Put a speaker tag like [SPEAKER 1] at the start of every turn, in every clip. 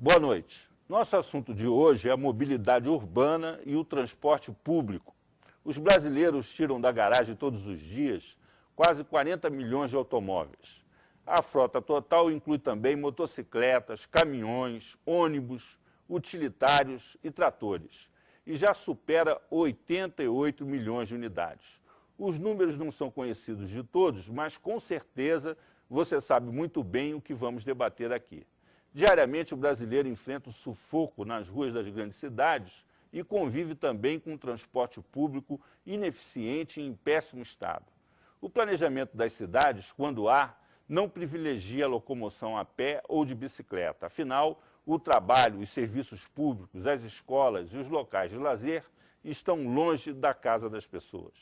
[SPEAKER 1] Boa noite. Nosso assunto de hoje é a mobilidade urbana e o transporte público. Os brasileiros tiram da garagem todos os dias quase 40 milhões de automóveis. A frota total inclui também motocicletas, caminhões, ônibus, utilitários e tratores, e já supera 88 milhões de unidades. Os números não são conhecidos de todos, mas com certeza você sabe muito bem o que vamos debater aqui. Diariamente, o brasileiro enfrenta o sufoco nas ruas das grandes cidades e convive também com um transporte público ineficiente e em péssimo estado. O planejamento das cidades, quando há, não privilegia a locomoção a pé ou de bicicleta. Afinal, o trabalho, os serviços públicos, as escolas e os locais de lazer estão longe da casa das pessoas.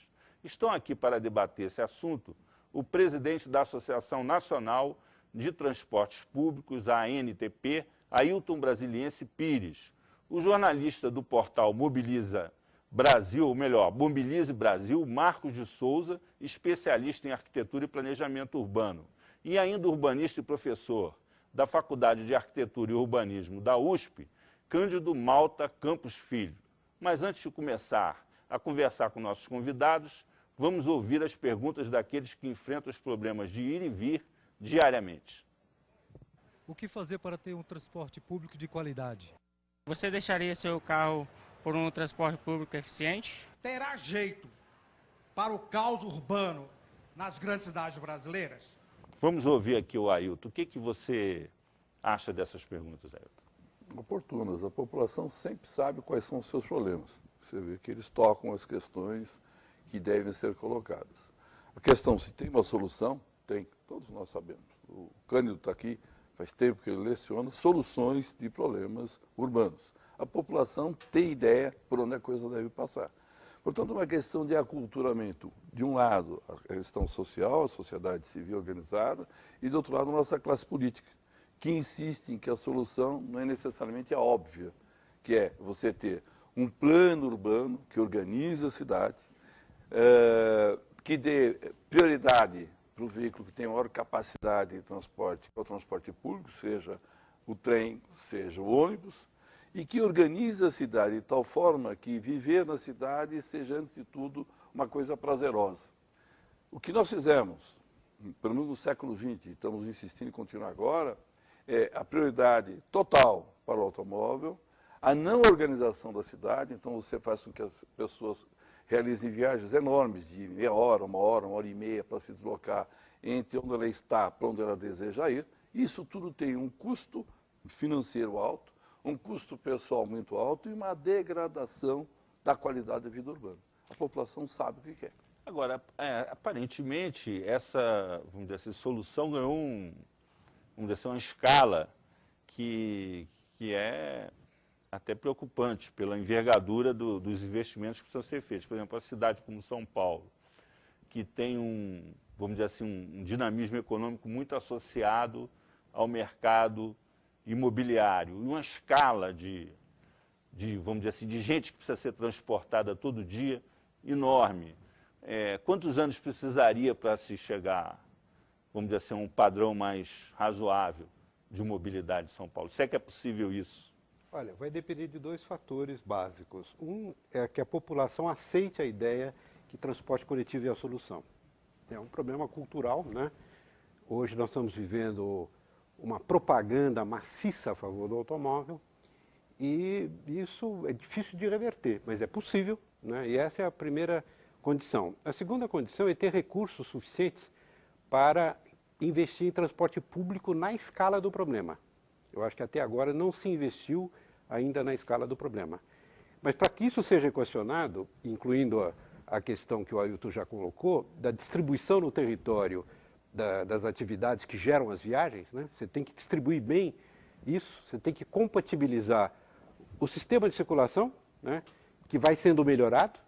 [SPEAKER 1] Estão aqui para debater esse assunto o presidente da Associação Nacional de Transportes Públicos, a ANTP, Ailton Brasiliense Pires, o jornalista do portal Mobiliza Brasil, ou melhor, Mobilize Brasil, Marcos de Souza, especialista em arquitetura e planejamento urbano, e ainda urbanista e professor da Faculdade de Arquitetura e Urbanismo da USP, Cândido Malta Campos Filho. Mas antes de começar a conversar com nossos convidados, vamos ouvir as perguntas daqueles que enfrentam os problemas de ir e vir diariamente.
[SPEAKER 2] O que fazer para ter um transporte público de qualidade?
[SPEAKER 3] Você deixaria seu carro por um transporte público eficiente?
[SPEAKER 4] Terá jeito para o caos urbano nas grandes cidades brasileiras?
[SPEAKER 1] Vamos ouvir aqui o Ailton. O que você acha dessas perguntas, Ailton?
[SPEAKER 5] Oportunas. A população sempre sabe quais são os seus problemas. Você vê que eles tocam as questões que devem ser colocadas. A questão, se tem uma solução, tem. Todos nós sabemos. O Cândido está aqui, faz tempo que ele leciona soluções de problemas urbanos. A população tem ideia por onde a coisa deve passar. Portanto, é uma questão de aculturamento. De um lado, a questão social, a sociedade civil organizada, e do outro lado, a nossa classe política, que insiste em que a solução não é necessariamente a óbvia, que é você ter um plano urbano que organiza a cidade, que dê prioridade para o veículo que tem maior capacidade de transporte, que é o transporte público, seja o trem, seja o ônibus, e que organize a cidade de tal forma que viver na cidade seja, antes de tudo, uma coisa prazerosa. O que nós fizemos, pelo menos no século XX, estamos insistindo em continuar agora, é a prioridade total para o automóvel, a não organização da cidade, então você faz com que as pessoas realizem viagens enormes de meia hora, uma hora e meia para se deslocar entre onde ela está para onde ela deseja ir. Isso tudo tem um custo financeiro alto, um custo pessoal muito alto e uma degradação da qualidade da vida urbana. A população sabe o que quer.
[SPEAKER 1] Agora, aparentemente, essa, vamos dizer assim, solução ganhou vamos dizer, uma escala que é até preocupante pela envergadura dos investimentos que precisam ser feitos. Por exemplo, a cidade como São Paulo, que tem vamos dizer assim, um dinamismo econômico muito associado ao mercado imobiliário, e uma escala vamos dizer assim, de gente que precisa ser transportada todo dia enorme. Quantos anos precisaria para se chegar, vamos dizer assim, a um padrão mais razoável de mobilidade em São Paulo? Se é que é possível isso?
[SPEAKER 6] Olha, vai depender de dois fatores básicos. Um é que a população aceite a ideia que transporte coletivo é a solução. É um problema cultural, né? Hoje nós estamos vivendo uma propaganda maciça a favor do automóvel e isso é difícil de reverter, mas é possível, né? E essa é a primeira condição. A segunda condição é ter recursos suficientes para investir em transporte público na escala do problema. Eu acho que até agora não se investiu ainda na escala do problema. Mas para que isso seja equacionado, incluindo a questão que o Ailton já colocou, da distribuição no território das atividades que geram as viagens, né? Você tem que distribuir bem isso, você tem que compatibilizar o sistema de circulação, né, que vai sendo melhorado,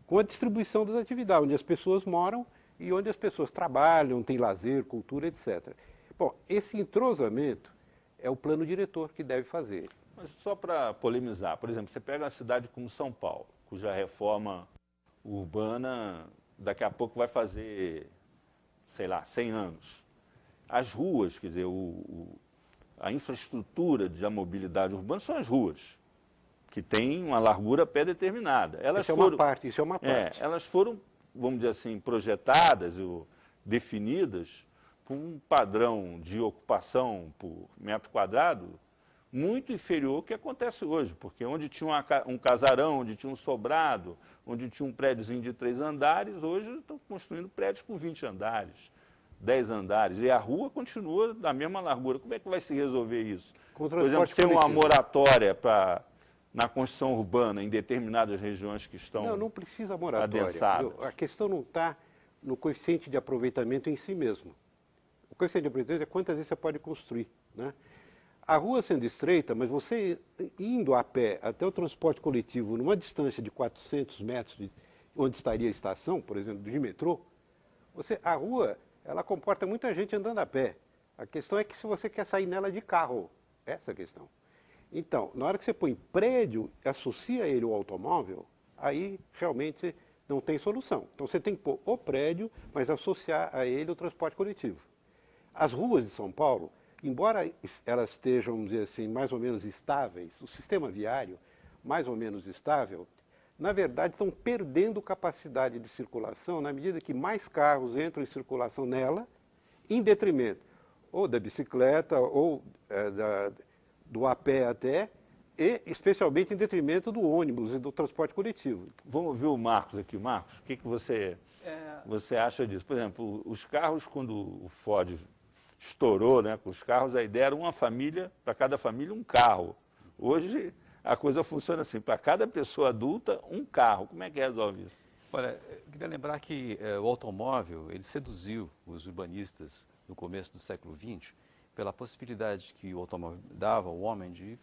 [SPEAKER 6] com a distribuição das atividades, onde as pessoas moram e onde as pessoas trabalham, têm lazer, cultura, etc. Bom, esse entrosamento é o plano diretor que deve fazer.
[SPEAKER 1] Mas só para polemizar, por exemplo, você pega uma cidade como São Paulo, cuja reforma urbana daqui a pouco vai fazer, sei lá, 100 anos. As ruas, quer dizer, a infraestrutura da mobilidade urbana são as ruas, que têm uma largura pré-determinada.
[SPEAKER 6] Isso é uma parte, isso é uma parte.
[SPEAKER 1] Elas foram, vamos dizer assim, projetadas ou definidas por um padrão de ocupação por metro quadrado muito inferior ao que acontece hoje, porque onde tinha um casarão, onde tinha um sobrado, onde tinha um prédiozinho de 3 andares, hoje estão construindo prédios com 20 andares, 10 andares, e a rua continua da mesma largura. Como é que vai se resolver isso? Por exemplo, ser uma moratória na construção urbana em determinadas regiões que estão
[SPEAKER 6] não precisa moratória.
[SPEAKER 1] adensadas.
[SPEAKER 6] A questão não está no coeficiente de aproveitamento em si mesmo. O coeficiente de aproveitamento é quantas vezes você pode construir, né? A rua sendo estreita, mas você indo a pé até o transporte coletivo numa distância de 400 metros de onde estaria a estação, por exemplo, de metrô, a rua ela comporta muita gente andando a pé. A questão é que se você quer sair nela de carro, essa é a questão. Então, na hora que você põe prédio e associa ele ao automóvel, aí realmente não tem solução. Então você tem que pôr o prédio, mas associar a ele o transporte coletivo. As ruas de São Paulo, embora elas estejam, vamos dizer assim, mais ou menos estáveis, o sistema viário mais ou menos estável, na verdade estão perdendo capacidade de circulação na medida que mais carros entram em circulação nela, em detrimento ou da bicicleta ou do a pé até, e especialmente em detrimento do ônibus e do transporte coletivo.
[SPEAKER 1] Vamos ouvir o Marcos aqui. Marcos, o que você acha disso? Por exemplo, os carros, quando o Ford estourou, né, com os carros, a ideia era uma família, para cada família um carro. Hoje a coisa funciona assim, para cada pessoa adulta um carro. Como é que resolve isso?
[SPEAKER 7] Olha, eu queria lembrar que o automóvel, ele seduziu os urbanistas no começo do século XX pela possibilidade que o automóvel dava ao homem de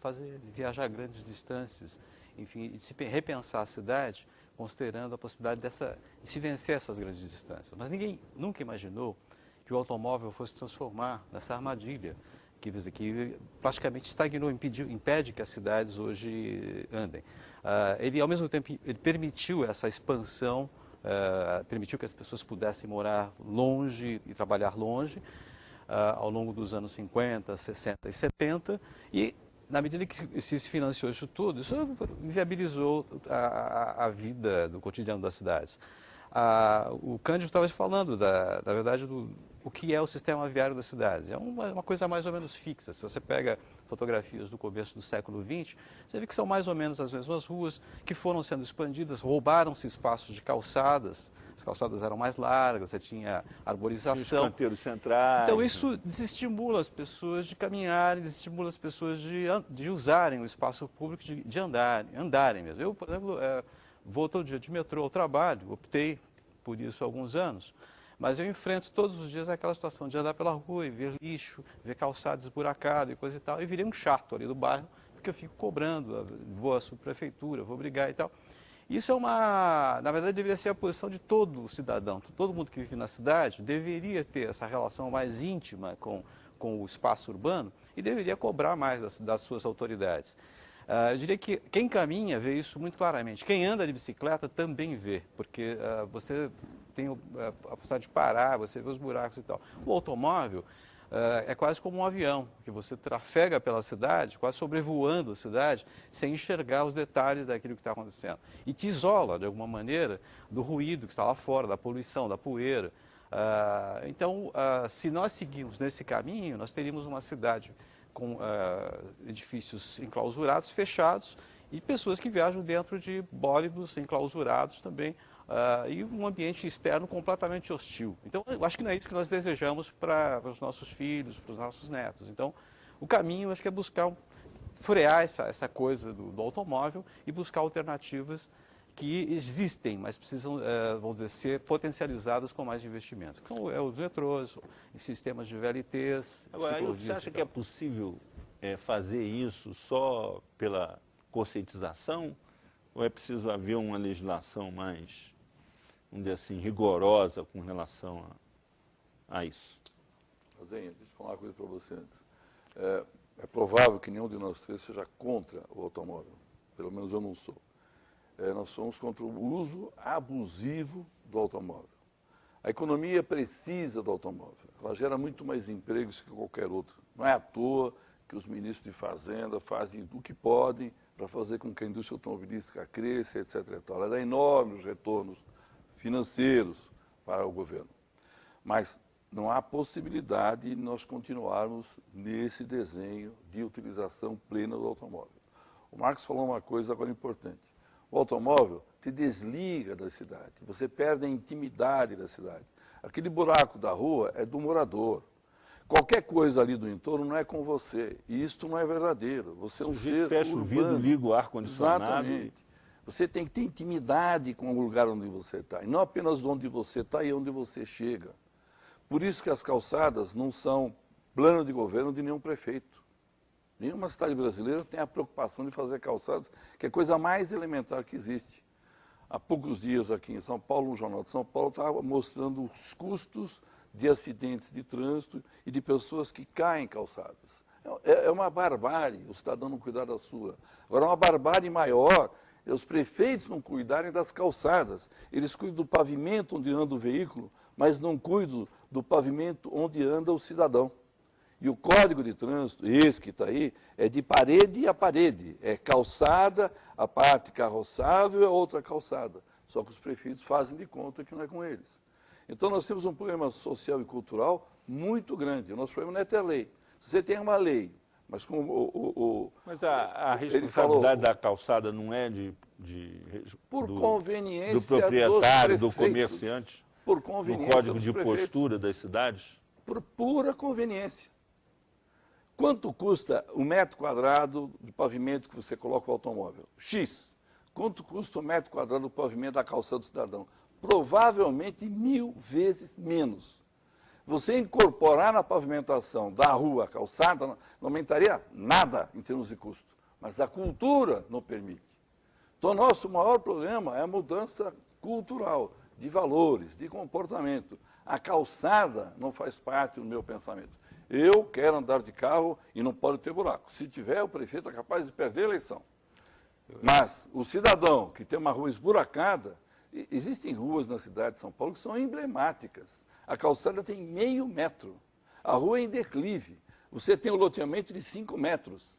[SPEAKER 7] viajar grandes distâncias, enfim, de se repensar a cidade, considerando a possibilidade de se vencer essas grandes distâncias. Mas ninguém nunca imaginou que o automóvel fosse transformar nessa armadilha que praticamente estagnou, impede que as cidades hoje andem. Ele, ao mesmo tempo, ele permitiu essa expansão, permitiu que as pessoas pudessem morar longe e trabalhar longe ao longo dos anos 50, 60 e 70, e na medida que se financiou isso tudo, isso inviabilizou a vida do cotidiano das cidades. O Cândido estava falando, da verdade, o que é o sistema viário das cidades. É uma coisa mais ou menos fixa. Se você pega fotografias do começo do século XX, você vê que são mais ou menos as mesmas ruas que foram sendo expandidas, roubaram-se espaços de calçadas, as calçadas eram mais largas, você tinha arborização.
[SPEAKER 1] Os canteiros centrais.
[SPEAKER 7] Então isso desestimula as pessoas de caminharem, desestimula as pessoas de usarem o espaço público, de andarem mesmo. Eu, por exemplo, vou todo dia de metrô ao trabalho, optei por isso há alguns anos, mas eu enfrento todos os dias aquela situação de andar pela rua e ver lixo, ver calçada esburacada e coisa e tal, e virei um chato ali do bairro, porque eu fico cobrando, vou à subprefeitura, vou brigar e tal. Isso na verdade, deveria ser a posição de todo cidadão, todo mundo que vive na cidade deveria ter essa relação mais íntima com o espaço urbano e deveria cobrar mais das suas autoridades. Eu diria que quem caminha vê isso muito claramente. Quem anda de bicicleta também vê, porque você tem a possibilidade de parar, você vê os buracos e tal. O automóvel é quase como um avião, que você trafega pela cidade, quase sobrevoando a cidade, sem enxergar os detalhes daquilo que está acontecendo. E te isola, de alguma maneira, do ruído que está lá fora, da poluição, da poeira. Então, se nós seguirmos nesse caminho, nós teríamos uma cidade com edifícios enclausurados, fechados, e pessoas que viajam dentro de bólidos enclausurados também, e um ambiente externo completamente hostil. Então, eu acho que não é isso que nós desejamos para os nossos filhos, para os nossos netos. Então, o caminho, acho que é buscar frear essa coisa do automóvel e buscar alternativas que existem, mas precisam, vamos dizer, ser potencializadas com mais investimento. Que são os metrôs, os sistemas de VLTs,
[SPEAKER 1] Agora, você acha que é possível fazer isso só pela conscientização? Ou é preciso haver uma legislação mais, vamos dizer assim, rigorosa com relação a isso?
[SPEAKER 5] Azenha, deixa eu falar uma coisa para você antes. É provável que nenhum de nós três seja contra o automóvel. Pelo menos eu não sou. Nós somos contra o uso abusivo do automóvel. A economia precisa do automóvel. Ela gera muito mais empregos que qualquer outro. Não é à toa que os ministros de Fazenda fazem o que podem para fazer com que a indústria automobilística cresça, etc. Ela dá enormes retornos financeiros para o governo. Mas não há possibilidade de nós continuarmos nesse desenho de utilização plena do automóvel. O Marcos falou uma coisa agora importante. O automóvel te desliga da cidade, você perde a intimidade da cidade. Aquele buraco da rua é do morador. Qualquer coisa ali do entorno não é com você. E isto não é verdadeiro. Você é um ser
[SPEAKER 1] fecha
[SPEAKER 5] urbano.
[SPEAKER 1] o vidro, liga o ar-condicionado.
[SPEAKER 5] Exatamente. Você tem que ter intimidade com o lugar onde você está. E não apenas onde você está e onde você chega. Por isso que as calçadas não são plano de governo de nenhum prefeito. Nenhuma cidade brasileira tem a preocupação de fazer calçadas, que é a coisa mais elementar que existe. Há poucos dias aqui em São Paulo, um jornal de São Paulo estava mostrando os custos de acidentes de trânsito e de pessoas que caem em calçadas. É uma barbárie o cidadão não cuidar da sua. Agora, uma barbárie maior é os prefeitos não cuidarem das calçadas. Eles cuidam do pavimento onde anda o veículo, mas não cuidam do pavimento onde anda o cidadão. E o Código de Trânsito, esse que está aí, é de parede a parede. É calçada, a parte carroçável é outra calçada. Só que os prefeitos fazem de conta que não é com eles. Então nós temos um problema social e cultural muito grande. O nosso problema não é ter lei. Você tem uma lei, mas como
[SPEAKER 1] Mas a responsabilidade da calçada não é
[SPEAKER 5] conveniência
[SPEAKER 1] do proprietário, do
[SPEAKER 5] prefeitos,
[SPEAKER 1] comerciante,
[SPEAKER 5] por conveniência
[SPEAKER 1] do código
[SPEAKER 5] dos
[SPEAKER 1] de
[SPEAKER 5] prefeitos,
[SPEAKER 1] postura das cidades?
[SPEAKER 5] por pura conveniência. Quanto custa um metro quadrado de pavimento que você coloca o automóvel? X. Quanto custa um metro quadrado do pavimento da calçada do cidadão? Provavelmente 1000 vezes menos. Você incorporar na pavimentação da rua a calçada não aumentaria nada em termos de custo, mas a cultura não permite. Então, nosso maior problema é a mudança cultural, de valores, de comportamento. A calçada não faz parte do meu pensamento. Eu quero andar de carro e não pode ter buraco. Se tiver, o prefeito é capaz de perder a eleição. Mas o cidadão que tem uma rua esburacada, existem ruas na cidade de São Paulo que são emblemáticas. A calçada tem meio metro. A rua é em declive. Você tem um loteamento de 5 metros.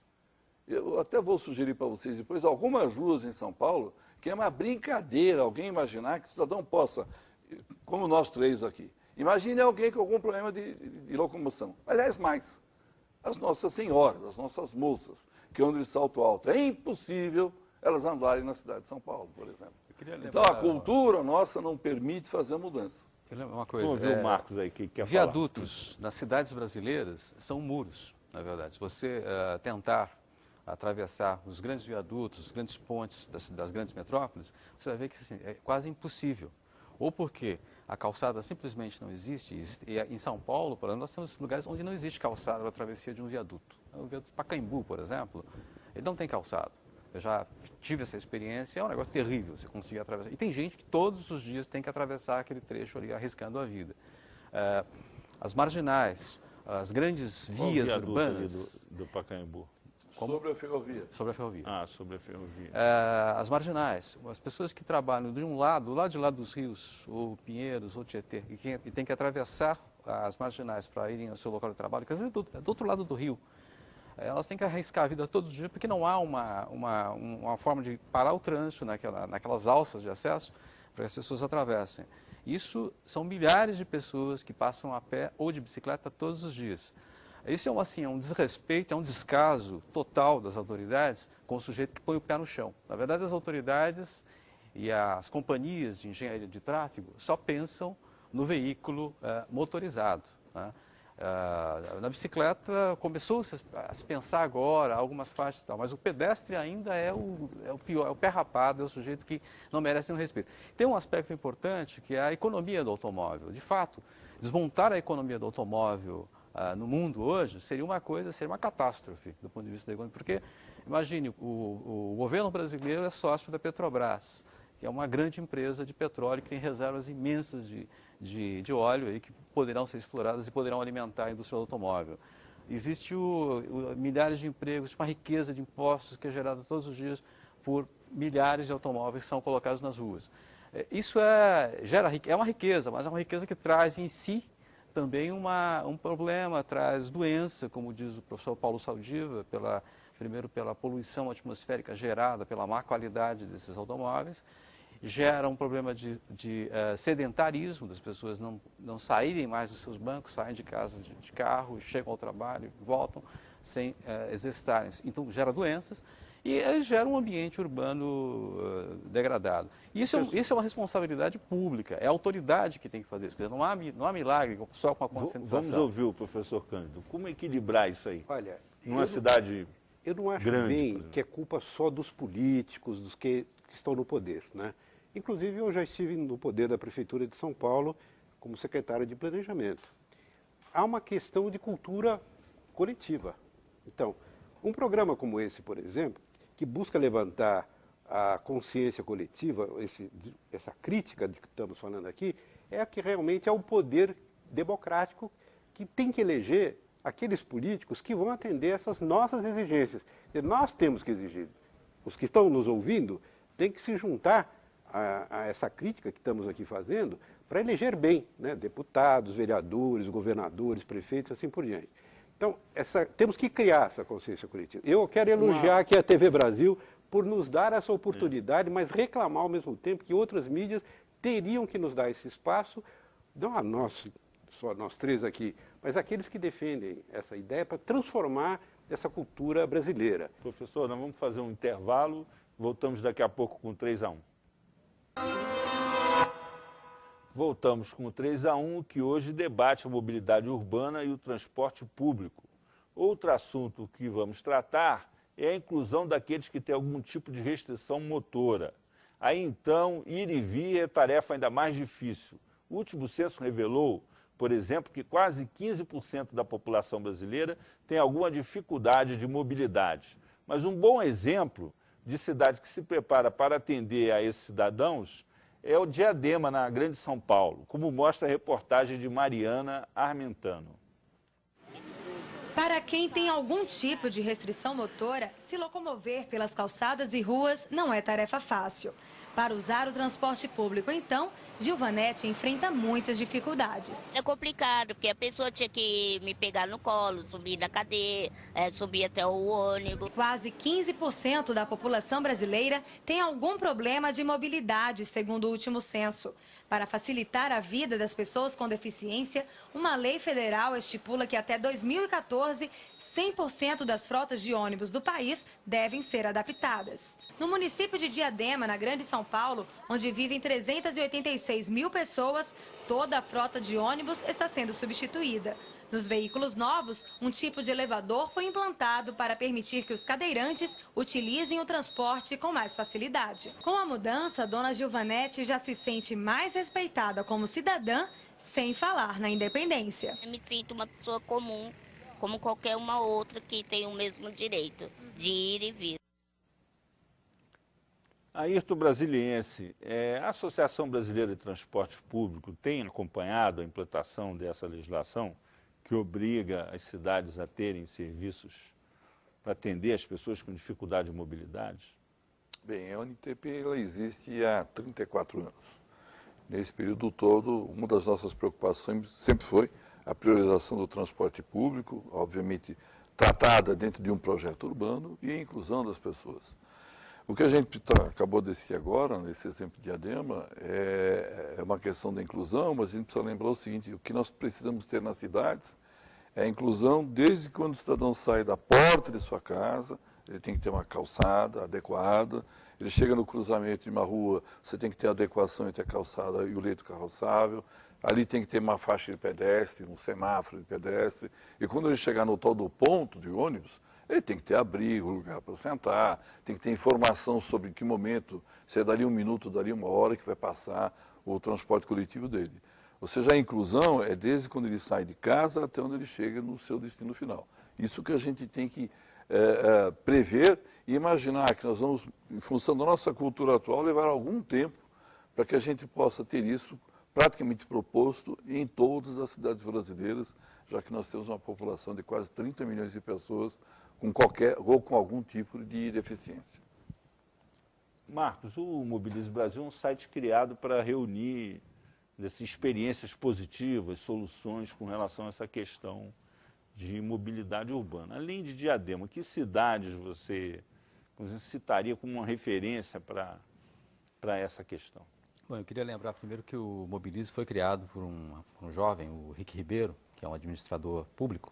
[SPEAKER 5] Eu até vou sugerir para vocês depois algumas ruas em São Paulo que é uma brincadeira alguém imaginar que o cidadão possa, como nós três aqui, imagine alguém com algum problema de locomoção. Aliás, mais. As nossas senhoras, as nossas moças, que andam de salto alto. É impossível elas andarem na cidade de São Paulo, por exemplo. Então, a cultura nossa não permite fazer a mudança.
[SPEAKER 7] Uma coisa,
[SPEAKER 1] Vamos ver o Marcos aí que quer
[SPEAKER 7] viadutos nas cidades brasileiras são muros, na verdade. Se você tentar atravessar os grandes viadutos, os grandes pontes das grandes metrópoles, você vai ver que assim, é quase impossível. Ou porque a calçada simplesmente não existe. E em São Paulo, por exemplo, nós temos lugares onde não existe calçada para a travessia de um viaduto. O viaduto Pacaembu, por exemplo, ele não tem calçada. Eu já tive essa experiência, é um negócio terrível você conseguir atravessar. E tem gente que todos os dias tem que atravessar aquele trecho ali, arriscando a vida. As marginais, as grandes vias urbanas...
[SPEAKER 1] do Pacaembu?
[SPEAKER 5] Sobre a ferrovia.
[SPEAKER 7] Sobre a ferrovia.
[SPEAKER 1] Ah, sobre a ferrovia.
[SPEAKER 7] As marginais, as pessoas que trabalham de um lado, do lado de lá dos rios, ou Pinheiros, ou Tietê, e tem que atravessar as marginais para irem ao seu local de trabalho, quer dizer, do outro lado do rio. Elas têm que arriscar a vida todos os dias, porque não há uma forma de parar o trânsito naquelas alças de acesso para que as pessoas atravessem. Isso são milhares de pessoas que passam a pé ou de bicicleta todos os dias. Isso é um desrespeito, é um descaso total das autoridades com o sujeito que põe o pé no chão. Na verdade, as autoridades e as companhias de engenharia de tráfego só pensam no veículo motorizado, né? Na bicicleta começou-se a se pensar agora, algumas faixas e tal, mas o pedestre ainda é o pior, é o pé rapado, é o sujeito que não merece nenhum respeito. Tem um aspecto importante que é a economia do automóvel. De fato, desmontar a economia do automóvel no mundo hoje seria uma catástrofe do ponto de vista da economia, porque imagine, o governo brasileiro é sócio da Petrobras, que é uma grande empresa de petróleo que tem reservas imensas de óleo aí que poderão ser exploradas e poderão alimentar a indústria do automóvel. Existe milhares de empregos, uma riqueza de impostos que é gerada todos os dias por milhares de automóveis que são colocados nas ruas. Isso é uma riqueza, mas é uma riqueza que traz em si também um problema, traz doença, como diz o professor Paulo Saldiva, primeiro pela poluição atmosférica gerada pela má qualidade desses automóveis, gera um problema de sedentarismo, das pessoas não saírem mais dos seus bancos, saem de casa de carro, chegam ao trabalho, voltam sem exercitarem-se. Então, gera doenças e gera um ambiente urbano degradado. Isso é uma responsabilidade pública, é a autoridade que tem que fazer isso. Quer dizer, não há milagre só com a conscientização.
[SPEAKER 1] Vamos ouvir o professor Cândido. Como equilibrar isso aí?
[SPEAKER 6] Olha,
[SPEAKER 1] numa cidade
[SPEAKER 6] eu não acho
[SPEAKER 1] grande,
[SPEAKER 6] bem que é culpa só dos políticos, dos que estão no poder, né? Inclusive, eu já estive no poder da Prefeitura de São Paulo como secretário de Planejamento. Há uma questão de cultura coletiva. Então, um programa como esse, por exemplo, que busca levantar a consciência coletiva, essa crítica de que estamos falando aqui, é a que realmente é o poder democrático que tem que eleger aqueles políticos que vão atender essas nossas exigências. E nós temos que exigir. Os que estão nos ouvindo têm que se juntar a essa crítica que estamos aqui fazendo para eleger bem, né, deputados, vereadores, governadores, prefeitos, assim por diante. Então, temos que criar essa consciência coletiva. Eu quero elogiar aqui a TV Brasil por nos dar essa oportunidade, mas reclamar ao mesmo tempo que outras mídias teriam que nos dar esse espaço, não a nós, só nós três aqui, mas aqueles que defendem essa ideia para transformar essa cultura brasileira.
[SPEAKER 1] Professor, nós vamos fazer um intervalo, voltamos daqui a pouco com 3-1. Voltamos com o 3-1, que hoje debate a mobilidade urbana e o transporte público. Outro assunto que vamos tratar é a inclusão daqueles que têm algum tipo de restrição motora. Aí então, ir e vir é tarefa ainda mais difícil. O último censo revelou, por exemplo, que quase 15% da população brasileira tem alguma dificuldade de mobilidade. Mas um bom exemplo de cidade que se prepara para atender a esses cidadãos é o Diadema, na Grande São Paulo, como mostra a reportagem de Mariana Armentano.
[SPEAKER 8] Para quem tem algum tipo de restrição motora, se locomover pelas calçadas e ruas não é tarefa fácil. Para usar o transporte público, então, Gilvanete enfrenta muitas dificuldades.
[SPEAKER 9] É complicado, porque a pessoa tinha que me pegar no colo, subir na cadeia, subir até o ônibus.
[SPEAKER 8] Quase 15% da população brasileira tem algum problema de mobilidade, segundo o último censo. Para facilitar a vida das pessoas com deficiência, uma lei federal estipula que até 2014, 100% das frotas de ônibus do país devem ser adaptadas. No município de Diadema, na Grande São Paulo, onde vivem 386 mil pessoas, toda a frota de ônibus está sendo substituída. Nos veículos novos, um tipo de elevador foi implantado para permitir que os cadeirantes utilizem o transporte com mais facilidade. Com a mudança, dona Gilvanete já se sente mais respeitada como cidadã, sem falar na independência.
[SPEAKER 9] Eu me sinto uma pessoa comum, como qualquer uma outra que tem o mesmo direito de ir e vir.
[SPEAKER 1] Ayrton Brasiliense, a Associação Brasileira de Transporte Público tem acompanhado a implantação dessa legislação que obriga as cidades a terem serviços para atender as pessoas com dificuldade de mobilidade?
[SPEAKER 5] Bem, a UNTP ela existe há 34 anos. Nesse período todo, uma das nossas preocupações sempre foi a priorização do transporte público, obviamente tratada dentro de um projeto urbano, e a inclusão das pessoas. O que a gente acabou de decidir agora, nesse exemplo de Diadema, é uma questão da inclusão, mas a gente precisa lembrar o seguinte: o que nós precisamos ter nas cidades é a inclusão desde quando o cidadão sai da porta de sua casa, ele tem que ter uma calçada adequada, ele chega no cruzamento de uma rua, você tem que ter adequação entre a calçada e o leito carroçável, ali tem que ter uma faixa de pedestre, um semáforo de pedestre, e quando ele chegar no tal do ponto de ônibus, ele tem que ter abrigo, lugar para sentar, tem que ter informação sobre em que momento, se é dali um minuto, dali uma hora que vai passar o transporte coletivo dele. Ou seja, a inclusão é desde quando ele sai de casa até onde ele chega no seu destino final. Isso que a gente tem que prever e imaginar que nós vamos, em função da nossa cultura atual, levar algum tempo para que a gente possa ter isso praticamente proposto em todas as cidades brasileiras, já que nós temos uma população de quase 30 milhões de pessoas com qualquer ou com algum tipo de deficiência.
[SPEAKER 1] Marcos, o Mobilize Brasil é um site criado para reunir experiências positivas, soluções com relação a essa questão de mobilidade urbana. Além de Diadema, que cidades você citaria como uma referência para essa questão?
[SPEAKER 7] Bom, eu queria lembrar primeiro que o Mobilize foi criado por um jovem, o Rick Ribeiro, que é um administrador público,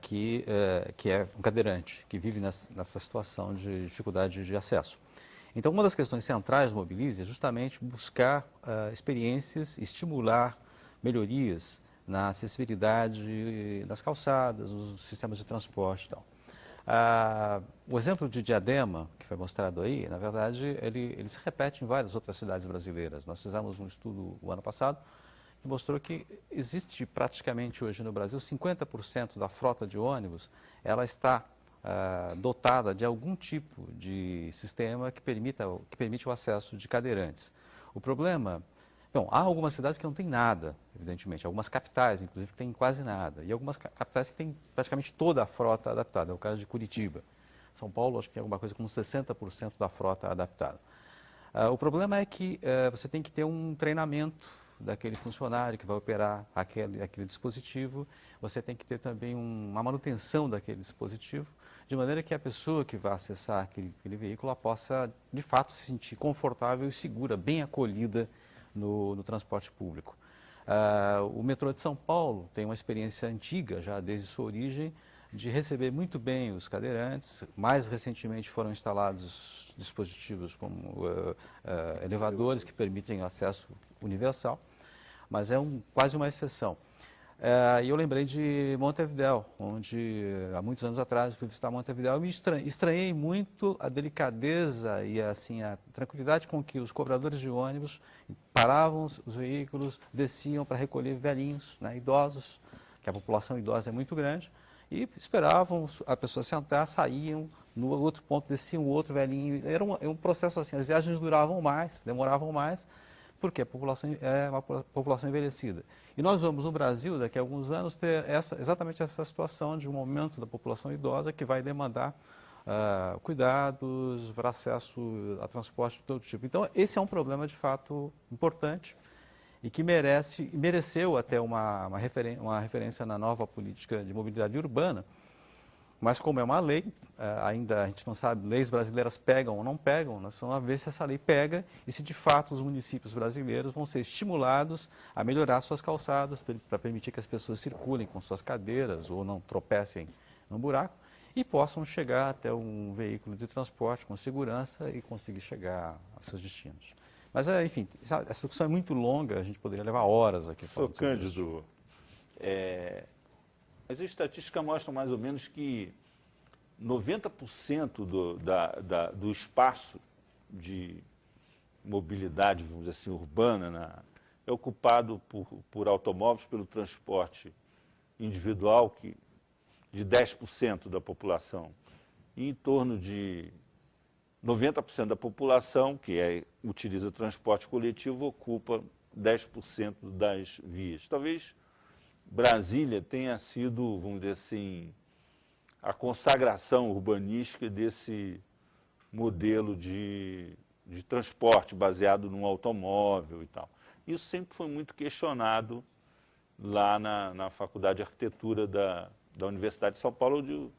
[SPEAKER 7] que é um cadeirante, que vive nessa situação de dificuldade de acesso. Então, uma das questões centrais do Mobilize é justamente buscar experiências, estimular melhorias na acessibilidade das calçadas, nos sistemas de transporte e tal. O exemplo de Diadema, que foi mostrado aí, na verdade, ele se repete em várias outras cidades brasileiras. Nós fizemos um estudo o ano passado que mostrou que existe praticamente hoje no Brasil 50% da frota de ônibus, ela está dotada de algum tipo de sistema que permite o acesso de cadeirantes. O problema... Bom, há algumas cidades que não têm nada, evidentemente. Algumas capitais, inclusive, que têm quase nada. E algumas capitais que têm praticamente toda a frota adaptada. É o caso de Curitiba. São Paulo, acho que tem alguma coisa como 60% da frota adaptada. O problema é que você tem que ter um treinamento daquele funcionário que vai operar aquele dispositivo. Você tem que ter também uma manutenção daquele dispositivo, de maneira que a pessoa que vai acessar aquele veículo possa, de fato, se sentir confortável e segura, bem acolhida no transporte público. O metrô de São Paulo tem uma experiência antiga, já desde sua origem, de receber muito bem os cadeirantes. Mais recentemente foram instalados dispositivos como elevadores que permitem acesso universal, mas é quase uma exceção. E eu lembrei de Montevidéu, onde há muitos anos atrás fui visitar Montevidéu e me estranhei muito a delicadeza e assim, a tranquilidade com que os cobradores de ônibus paravam os veículos, desciam para recolher velhinhos, né, idosos, que a população idosa é muito grande, e esperavam a pessoa sentar, saíam, no outro ponto desciam outro velhinho. Era um processo assim, as viagens duravam mais, demoravam mais, porque a população é uma população envelhecida. E nós vamos no Brasil, daqui a alguns anos, ter exatamente essa situação de um aumento da população idosa que vai demandar cuidados para acesso a transporte de todo tipo. Então, esse é um problema, de fato, importante e que mereceu até uma referência na nova política de mobilidade urbana. Mas como é uma lei, ainda a gente não sabe, leis brasileiras pegam ou não pegam, nós vamos ver se essa lei pega e se de fato os municípios brasileiros vão ser estimulados a melhorar suas calçadas para permitir que as pessoas circulem com suas cadeiras ou não tropecem num buraco e possam chegar até um veículo de transporte com segurança e conseguir chegar aos seus destinos. Mas, enfim, essa discussão é muito longa, a gente poderia levar horas aqui falando sobre isso.
[SPEAKER 1] Cândido, as estatísticas mostram mais ou menos que 90% do espaço de mobilidade, vamos dizer assim, urbana, é ocupado por automóveis, pelo transporte individual, de 10% da população. E em torno de 90% da população, que utiliza transporte coletivo, ocupa 10% das vias. Talvez Brasília tenha sido, vamos dizer assim, a consagração urbanística desse modelo de transporte baseado num automóvel e tal. Isso sempre foi muito questionado lá na Faculdade de Arquitetura da Universidade de São Paulo, onde o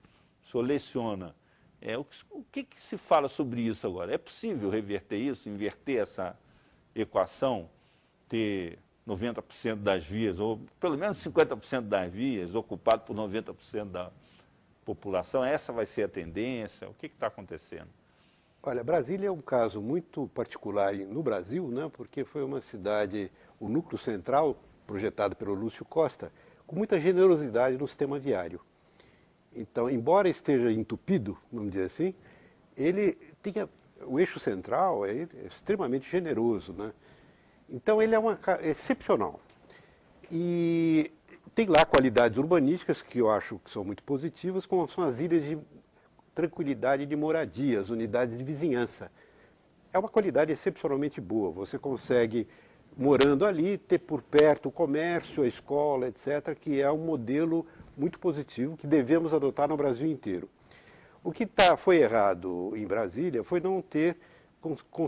[SPEAKER 1] senhor leciona. O que se fala sobre isso agora? É possível reverter isso, inverter essa equação, ter 90% das vias, ou pelo menos 50% das vias, ocupado por 90% da população? Essa vai ser a tendência? O que está acontecendo?
[SPEAKER 6] Olha, Brasília é um caso muito particular no Brasil, né, porque foi uma cidade, o núcleo central, projetado pelo Lúcio Costa, com muita generosidade no sistema viário. Então, embora esteja entupido, vamos dizer assim, ele tinha, o eixo central é extremamente generoso, né? Então, ele é excepcional. E tem lá qualidades urbanísticas que eu acho que são muito positivas, como são as ilhas de tranquilidade de moradia, as unidades de vizinhança. É uma qualidade excepcionalmente boa. Você consegue, morando ali, ter por perto o comércio, a escola, etc., que é um modelo muito positivo que devemos adotar no Brasil inteiro. O que foi errado em Brasília foi não ter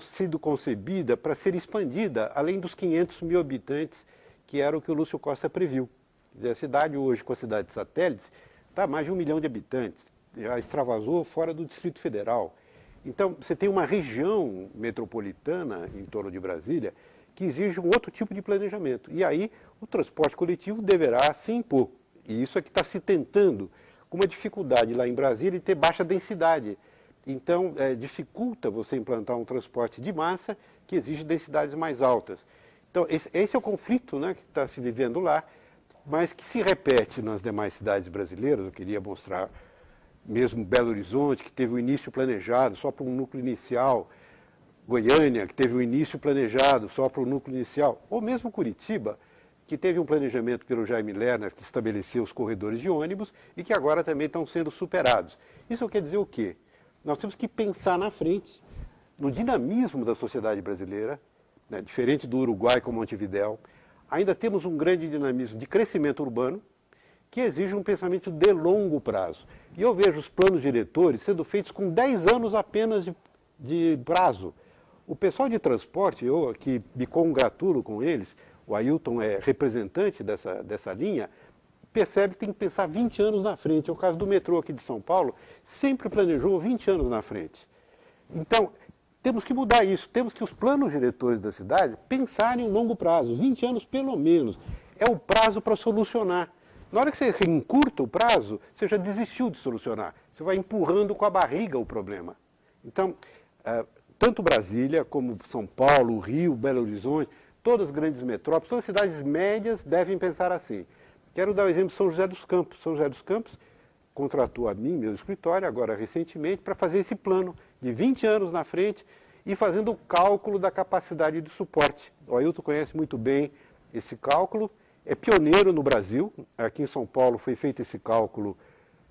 [SPEAKER 6] sido concebida para ser expandida além dos 500 mil habitantes, que era o que o Lúcio Costa previu. Quer dizer, a cidade hoje, com a cidade de satélites, está a mais de 1 milhão de habitantes, já extravasou fora do Distrito Federal. Então, você tem uma região metropolitana em torno de Brasília que exige um outro tipo de planejamento. E aí, o transporte coletivo deverá se impor. E isso é que está se tentando, com uma dificuldade lá em Brasília, de ter baixa densidade. Então, dificulta você implantar um transporte de massa que exige densidades mais altas. Então, esse é o conflito, né, que está se vivendo lá, mas que se repete nas demais cidades brasileiras. Eu queria mostrar mesmo Belo Horizonte, que teve o início planejado só para um núcleo inicial, Goiânia, que teve o início planejado só para o núcleo inicial, ou mesmo Curitiba, que teve um planejamento pelo Jaime Lerner, que estabeleceu os corredores de ônibus e que agora também estão sendo superados. Isso quer dizer o quê? Nós temos que pensar na frente, no dinamismo da sociedade brasileira, né, diferente do Uruguai com Montevidéu. Ainda temos um grande dinamismo de crescimento urbano, que exige um pensamento de longo prazo. E eu vejo os planos diretores sendo feitos com 10 anos apenas de prazo. O pessoal de transporte, eu aqui me congratulo com eles, o Ailton é representante dessa linha, percebe que tem que pensar 20 anos na frente. É o caso do metrô aqui de São Paulo, sempre planejou 20 anos na frente. Então, temos que mudar isso, temos que os planos diretores da cidade pensarem em longo prazo, 20 anos pelo menos. É o prazo para solucionar. Na hora que você encurta o prazo, você já desistiu de solucionar. Você vai empurrando com a barriga o problema. Então, tanto Brasília como São Paulo, Rio, Belo Horizonte, todas as grandes metrópoles, todas as cidades médias devem pensar assim. Quero dar o exemplo de São José dos Campos. São José dos Campos contratou a mim, meu escritório, agora recentemente, para fazer esse plano de 20 anos na frente e fazendo o cálculo da capacidade de suporte. O Ailton conhece muito bem esse cálculo. É pioneiro no Brasil. Aqui em São Paulo foi feito esse cálculo,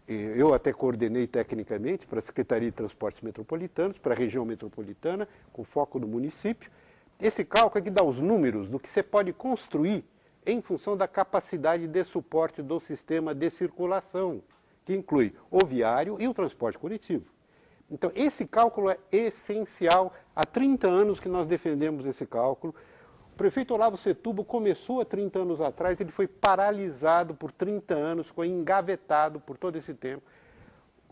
[SPEAKER 6] eu até coordenei tecnicamente para a Secretaria de Transportes Metropolitanos, para a região metropolitana, com foco no município. Esse cálculo é que dá os números do que você pode construir em função da capacidade de suporte do sistema de circulação, que inclui o viário e o transporte coletivo. Então, esse cálculo é essencial. Há 30 anos que nós defendemos esse cálculo. O prefeito Olavo Setúbal começou há 30 anos atrás, ele foi paralisado por 30 anos, ficou engavetado por todo esse tempo.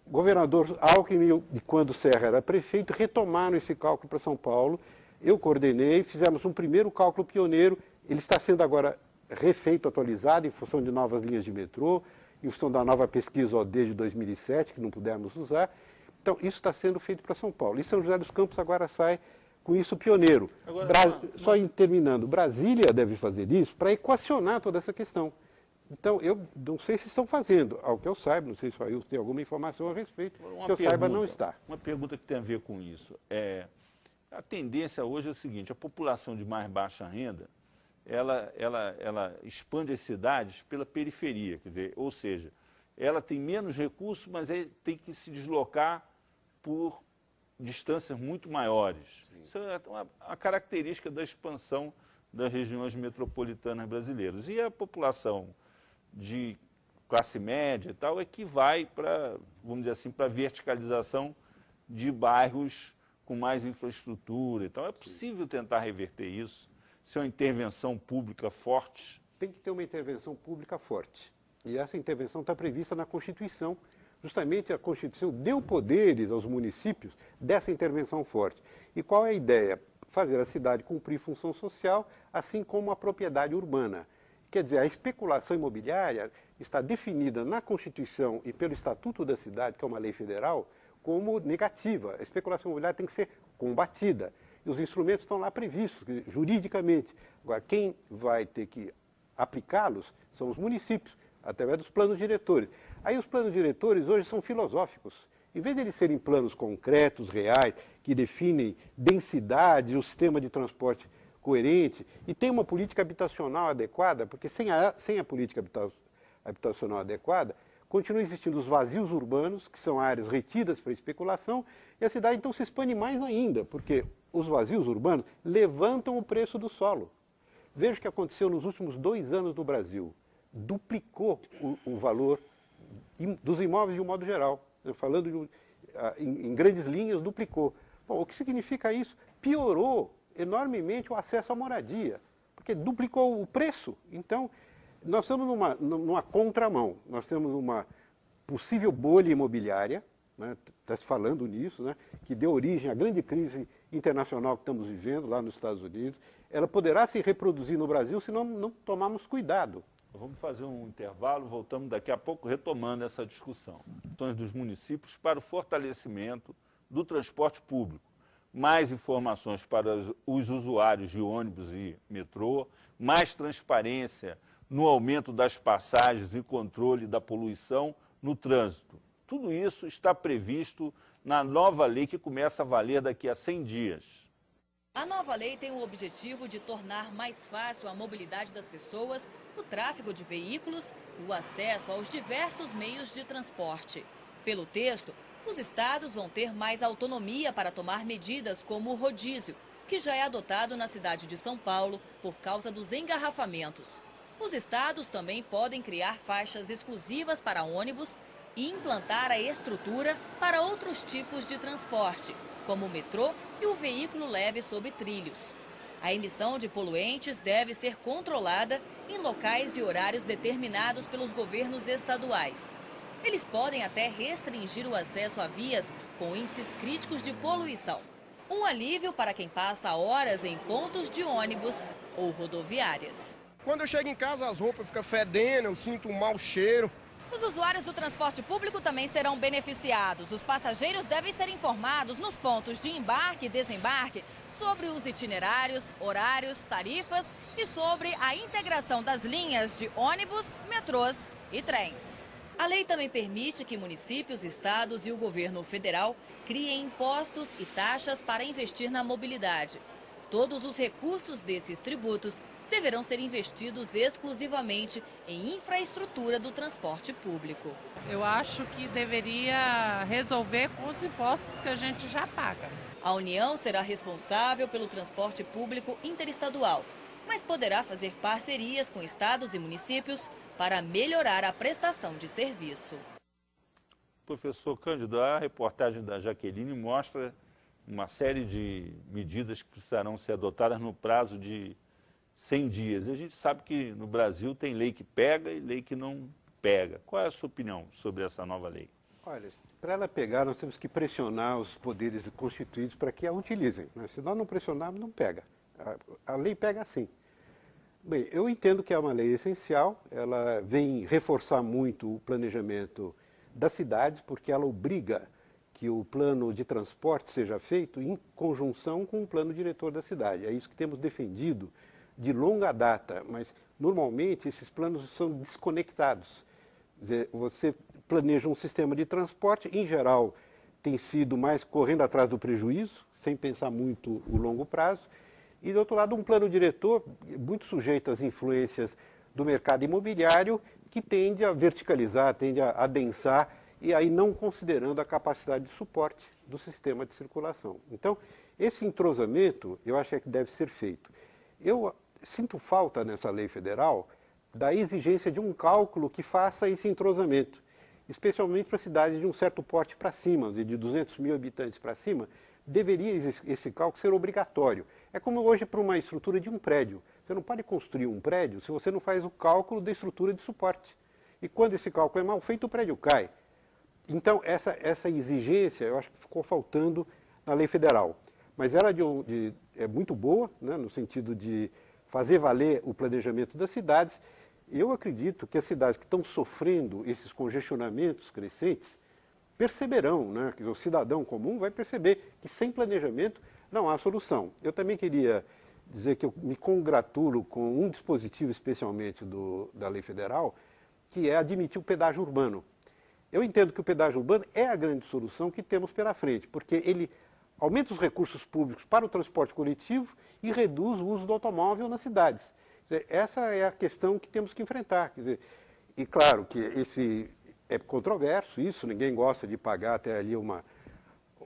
[SPEAKER 6] O governador Alckmin, de quando Serra era prefeito, retomaram esse cálculo para São Paulo. Eu coordenei, fizemos um primeiro cálculo pioneiro. Ele está sendo agora refeito, atualizado, em função de novas linhas de metrô, em função da nova pesquisa OD de 2007, que não pudemos usar. Então, isso está sendo feito para São Paulo. E São José dos Campos agora sai com isso pioneiro. Agora, só terminando, Brasília deve fazer isso para equacionar toda essa questão. Então, eu não sei se estão fazendo. Ao que eu saiba, não sei se eu tenho alguma informação a respeito, que eu saiba não está.
[SPEAKER 1] Uma pergunta que tem a ver com isso. A tendência hoje é o seguinte: a população de mais baixa renda, ela expande as cidades pela periferia, quer dizer, ou seja, ela tem menos recursos, mas tem que se deslocar por distâncias muito maiores. Sim. Isso é uma característica da expansão das regiões metropolitanas brasileiras. E a população de classe média e tal é que vai para, vamos dizer assim, para a verticalização de bairros com mais infraestrutura e tal. É possível tentar reverter isso? Se é uma intervenção pública forte?
[SPEAKER 6] Tem que ter uma intervenção pública forte. E essa intervenção está prevista na Constituição. Justamente a Constituição deu poderes aos municípios dessa intervenção forte. E qual é a ideia? Fazer a cidade cumprir função social, assim como a propriedade urbana. Quer dizer, a especulação imobiliária está definida na Constituição e pelo Estatuto da Cidade, que é uma lei federal, como negativa. A especulação imobiliária tem que ser combatida. E os instrumentos estão lá previstos, juridicamente. Agora, quem vai ter que aplicá-los são os municípios, através dos planos diretores. Aí os planos diretores hoje são filosóficos. Em vez de eles serem planos concretos, reais, que definem densidade, o sistema de transporte coerente, e tem uma política habitacional adequada, porque sem a política habitacional adequada, continuam existindo os vazios urbanos, que são áreas retidas para especulação, e a cidade então se expande mais ainda, porque os vazios urbanos levantam o preço do solo. Veja o que aconteceu nos últimos 2 anos no Brasil. Duplicou o valor dos imóveis de um modo geral. Falando em grandes linhas, duplicou. Bom, o que significa isso? Piorou enormemente o acesso à moradia, porque duplicou o preço. Então, nós estamos numa contramão. Nós temos uma possível bolha imobiliária, né, está se falando nisso, né, que deu origem à grande crise internacional que estamos vivendo lá nos Estados Unidos. Ela poderá se reproduzir no Brasil se não tomarmos cuidado.
[SPEAKER 1] Vamos fazer um intervalo, voltamos daqui a pouco retomando essa discussão. Ações dos municípios para o fortalecimento do transporte público. Mais informações para os usuários de ônibus e metrô, mais transparência no aumento das passagens e controle da poluição no trânsito. Tudo isso está previsto na nova lei que começa a valer daqui a 100 dias.
[SPEAKER 10] A nova lei tem o objetivo de tornar mais fácil a mobilidade das pessoas, o tráfego de veículos e o acesso aos diversos meios de transporte. Pelo texto, os estados vão ter mais autonomia para tomar medidas como o rodízio, que já é adotado na cidade de São Paulo por causa dos engarrafamentos. Os estados também podem criar faixas exclusivas para ônibus e implantar a estrutura para outros tipos de transporte, como o metrô e o veículo leve sob trilhos. A emissão de poluentes deve ser controlada em locais e horários determinados pelos governos estaduais. Eles podem até restringir o acesso a vias com índices críticos de poluição. Um alívio para quem passa horas em pontos de ônibus ou rodoviárias.
[SPEAKER 11] Quando eu chego em casa, as roupas ficam fedendo, eu sinto um mau cheiro.
[SPEAKER 10] Os usuários do transporte público também serão beneficiados. Os passageiros devem ser informados nos pontos de embarque e desembarque sobre os itinerários, horários, tarifas e sobre a integração das linhas de ônibus, metrôs e trens. A lei também permite que municípios, estados e o governo federal criem impostos e taxas para investir na mobilidade. Todos os recursos desses tributos deverão ser investidos exclusivamente em infraestrutura do transporte público.
[SPEAKER 12] Eu acho que deveria resolver com os impostos que a gente já paga.
[SPEAKER 10] A União será responsável pelo transporte público interestadual, mas poderá fazer parcerias com estados e municípios para melhorar a prestação de serviço.
[SPEAKER 1] Professor Cândido, a reportagem da Jaqueline mostra uma série de medidas que precisarão ser adotadas no prazo de 100 dias. E a gente sabe que no Brasil tem lei que pega e lei que não pega. Qual é a sua opinião sobre essa nova lei?
[SPEAKER 6] Olha, para ela pegar, nós temos que pressionar os poderes constituídos para que a utilizem, né? Se nós não pressionarmos, não pega. A lei pega sim. Bem, eu entendo que é uma lei essencial, ela vem reforçar muito o planejamento das cidades, porque ela obriga que o plano de transporte seja feito em conjunção com o plano diretor da cidade. É isso que temos defendido de longa data, mas normalmente esses planos são desconectados. Quer dizer, você planeja um sistema de transporte, em geral tem sido mais correndo atrás do prejuízo, sem pensar muito o longo prazo, e do outro lado um plano diretor muito sujeito às influências do mercado imobiliário, que tende a verticalizar, tende a adensar, e aí não considerando a capacidade de suporte do sistema de circulação. Então, esse entrosamento, eu acho que deve ser feito. Eu sinto falta nessa lei federal da exigência de um cálculo que faça esse entrosamento, especialmente para cidades de um certo porte para cima, de 200 mil habitantes para cima, deveria esse cálculo ser obrigatório. É como hoje para uma estrutura de um prédio. Você não pode construir um prédio se você não faz o cálculo da estrutura de suporte. E quando esse cálculo é mal feito, o prédio cai. Então, essa exigência, eu acho que ficou faltando na lei federal. Mas ela é muito boa, né, no sentido de fazer valer o planejamento das cidades. Eu acredito que as cidades que estão sofrendo esses congestionamentos crescentes perceberão, né, que o cidadão comum vai perceber que sem planejamento não há solução. Eu também queria dizer que eu me congratulo com um dispositivo especialmente da lei federal, que é admitir o pedágio urbano. Eu entendo que o pedágio urbano é a grande solução que temos pela frente, porque ele aumenta os recursos públicos para o transporte coletivo e reduz o uso do automóvel nas cidades. Quer dizer, essa é a questão que temos que enfrentar. Quer dizer, e claro que esse é controverso, isso, ninguém gosta de pagar até ali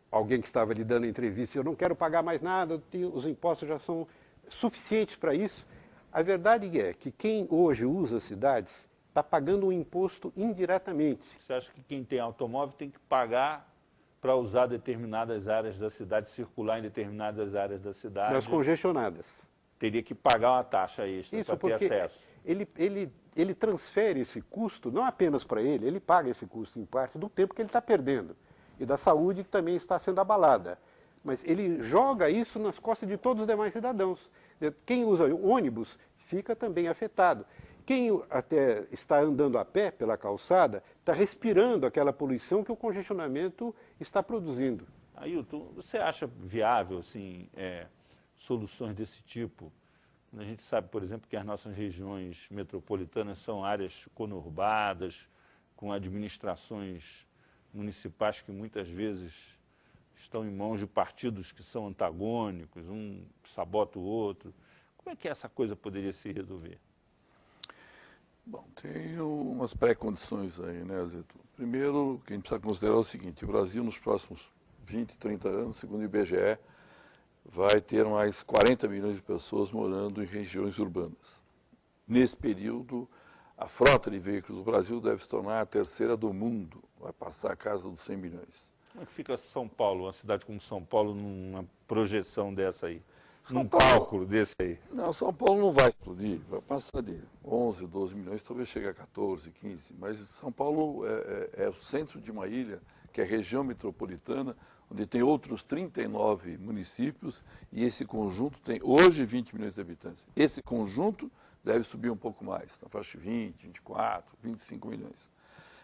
[SPEAKER 6] alguém que estava lhe dando entrevista, eu não quero pagar mais nada, os impostos já são suficientes para isso. A verdade é que quem hoje usa as cidades está pagando um imposto indiretamente.
[SPEAKER 1] Você acha que quem tem automóvel tem que pagar para usar determinadas áreas da cidade, circular em determinadas áreas da cidade.
[SPEAKER 6] Das congestionadas.
[SPEAKER 1] Teria que pagar uma taxa extra para ter acesso.
[SPEAKER 6] Ele transfere esse custo, não apenas para ele paga esse custo em parte do tempo que ele está perdendo e da saúde que também está sendo abalada. Mas ele joga isso nas costas de todos os demais cidadãos. Quem usa o ônibus fica também afetado. Quem até está andando a pé pela calçada está respirando aquela poluição que o congestionamento está produzindo.
[SPEAKER 1] Ailton, você acha viável assim, soluções desse tipo? A gente sabe, por exemplo, que as nossas regiões metropolitanas são áreas conurbadas, com administrações municipais que muitas vezes estão em mãos de partidos que são antagônicos, um sabota o outro. Como é que essa coisa poderia se resolver?
[SPEAKER 5] Bom, tem umas pré-condições aí, né, Zito? Primeiro, o que a gente precisa considerar é o seguinte: o Brasil, nos próximos 20, 30 anos, segundo o IBGE, vai ter mais 40 milhões de pessoas morando em regiões urbanas. Nesse período, a frota de veículos do Brasil deve se tornar a terceira do mundo, vai passar a casa dos 100 milhões.
[SPEAKER 1] Como é que fica São Paulo, uma cidade como São Paulo, numa projeção dessa aí? Num cálculo desse aí?
[SPEAKER 5] Não, São Paulo não vai explodir, vai passar de 11, 12 milhões, talvez chegue a 14, 15. Mas São Paulo é o centro de uma ilha, que é a região metropolitana, onde tem outros 39 municípios, e esse conjunto tem hoje 20 milhões de habitantes. Esse conjunto deve subir um pouco mais, na faixa de 20, 24, 25 milhões.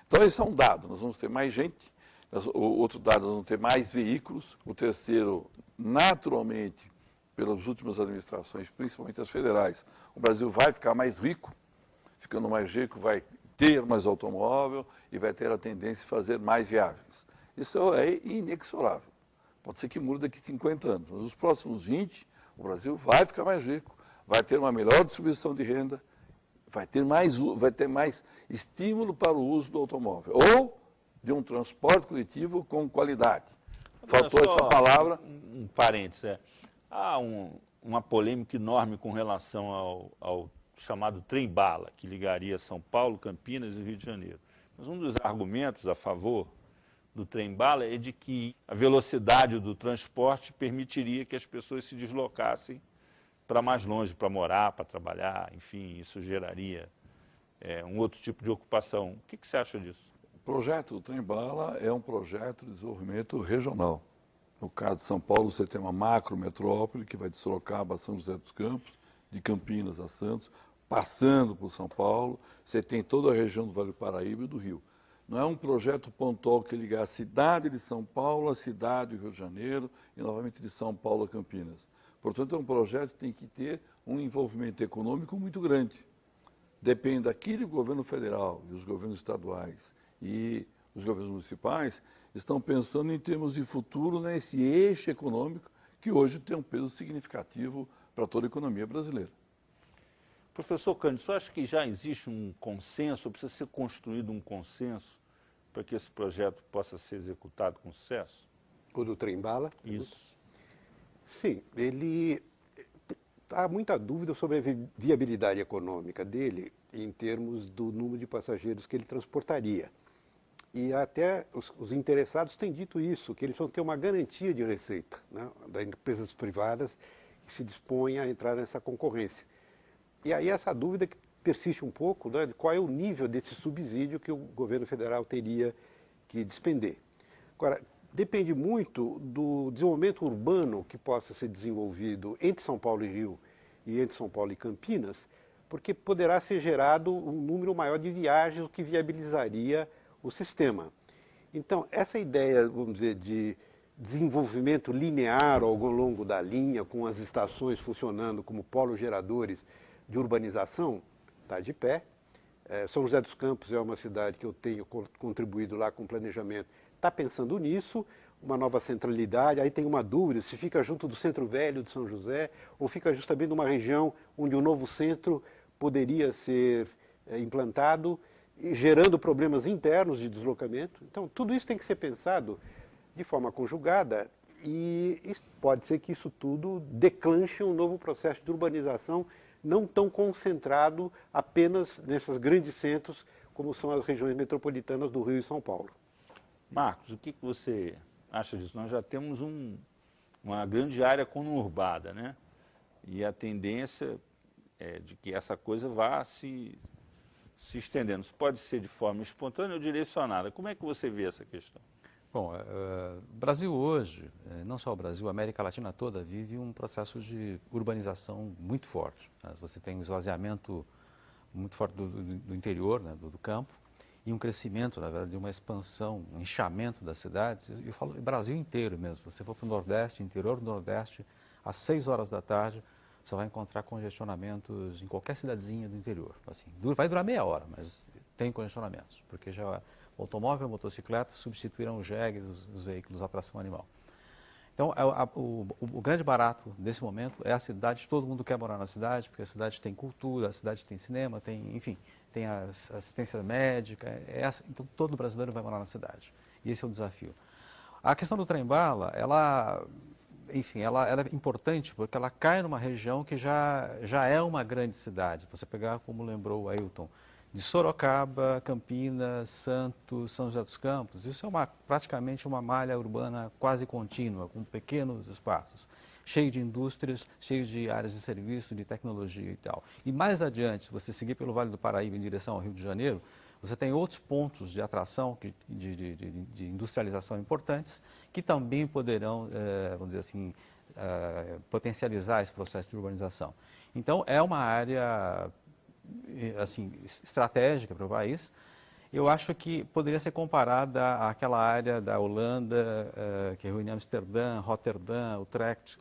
[SPEAKER 5] Então esse é um dado, nós vamos ter mais gente. O outro dado, nós vamos ter mais veículos. O terceiro, naturalmente, pelas últimas administrações, principalmente as federais, o Brasil vai ficar mais rico. Ficando mais rico, vai ter mais automóvel e vai ter a tendência de fazer mais viagens. Isso é inexorável. Pode ser que mude daqui a 50 anos, mas nos próximos 20, o Brasil vai ficar mais rico, vai ter uma melhor distribuição de renda, vai ter mais estímulo para o uso do automóvel. Ou de um transporte coletivo com qualidade. Faltou essa palavra.
[SPEAKER 1] Um parênteses. Há uma polêmica enorme com relação ao chamado trem-bala, que ligaria São Paulo, Campinas e Rio de Janeiro. Mas um dos argumentos a favor do trem-bala é de que a velocidade do transporte permitiria que as pessoas se deslocassem para mais longe, para morar, para trabalhar, enfim, isso geraria um outro tipo de ocupação. O que você acha disso?
[SPEAKER 5] O projeto do trem-bala é um projeto de desenvolvimento regional. No caso de São Paulo, você tem uma macrometrópole que vai de Sorocaba a São José dos Campos, de Campinas a Santos, passando por São Paulo, você tem toda a região do Vale do Paraíba e do Rio. Não é um projeto pontual que ligar a cidade de São Paulo à cidade do Rio de Janeiro e novamente de São Paulo a Campinas. Portanto, é um projeto que tem que ter um envolvimento econômico muito grande. Depende daquilo que o governo federal e os governos estaduais e os governos municipais estão pensando em termos de futuro nesse eixo econômico que hoje tem um peso significativo para toda a economia brasileira.
[SPEAKER 1] Professor Cândido, você acha que já existe um consenso, ou precisa ser construído um consenso para que esse projeto possa ser executado com sucesso?
[SPEAKER 6] O do trem-bala?
[SPEAKER 1] Isso.
[SPEAKER 6] Sim, há muita dúvida sobre a viabilidade econômica dele em termos do número de passageiros que ele transportaria. E até os interessados têm dito isso, que eles vão ter uma garantia de receita, né, das empresas privadas que se dispõem a entrar nessa concorrência. E aí essa dúvida que persiste um pouco, né, de qual é o nível desse subsídio que o governo federal teria que despender. Agora, depende muito do desenvolvimento urbano que possa ser desenvolvido entre São Paulo e Rio e entre São Paulo e Campinas, porque poderá ser gerado um número maior de viagens, o que viabilizaria o sistema. Então, essa ideia, vamos dizer, de desenvolvimento linear ao longo da linha, com as estações funcionando como polos geradores de urbanização, está de pé. São José dos Campos é uma cidade que eu tenho contribuído lá com o planejamento, está pensando nisso, uma nova centralidade. Aí tem uma dúvida se fica junto do Centro Velho de São José ou fica justamente numa região onde o novo centro poderia ser implantado, gerando problemas internos de deslocamento. Então, tudo isso tem que ser pensado de forma conjugada e pode ser que isso tudo declanche um novo processo de urbanização não tão concentrado apenas nesses grandes centros como são as regiões metropolitanas do Rio e São Paulo.
[SPEAKER 1] Marcos, o que você acha disso? Nós já temos uma grande área conurbada, né? E a tendência é de que essa coisa vá se estendendo. Isso pode ser de forma espontânea ou direcionada. Como é que você vê essa questão?
[SPEAKER 7] Bom, o Brasil hoje, não só o Brasil, a América Latina toda vive um processo de urbanização muito forte. Você tem um esvaziamento muito forte do interior, né, do campo, e um crescimento, na verdade, de uma expansão, um inchamento das cidades. Eu falo Brasil inteiro mesmo. Se você for para o Nordeste, interior do Nordeste, às 6 horas da tarde, você vai encontrar congestionamentos em qualquer cidadezinha do interior. Assim, vai durar meia hora, mas tem congestionamentos, porque já o automóvel e a motocicleta substituíram os jegues, os veículos a tração animal. Então, o grande barato desse momento é a cidade. Todo mundo quer morar na cidade, porque a cidade tem cultura, a cidade tem cinema, tem, enfim, tem assistência médica. Então, todo brasileiro vai morar na cidade. E esse é o desafio. A questão do trem-bala, ela é importante porque ela cai numa região que já é uma grande cidade. Você pegar, como lembrou o Ailton, de Sorocaba, Campinas, Santos, São José dos Campos, isso é praticamente uma malha urbana quase contínua, com pequenos espaços, cheio de indústrias, cheio de áreas de serviço, de tecnologia e tal. E mais adiante, se você seguir pelo Vale do Paraíba em direção ao Rio de Janeiro, você tem outros pontos de atração, de industrialização importantes, que também poderão, vamos dizer assim, potencializar esse processo de urbanização. Então, é uma área assim, estratégica para o país. Eu acho que poderia ser comparada àquela área da Holanda, que reúne Amsterdã, Roterdã, Utrecht,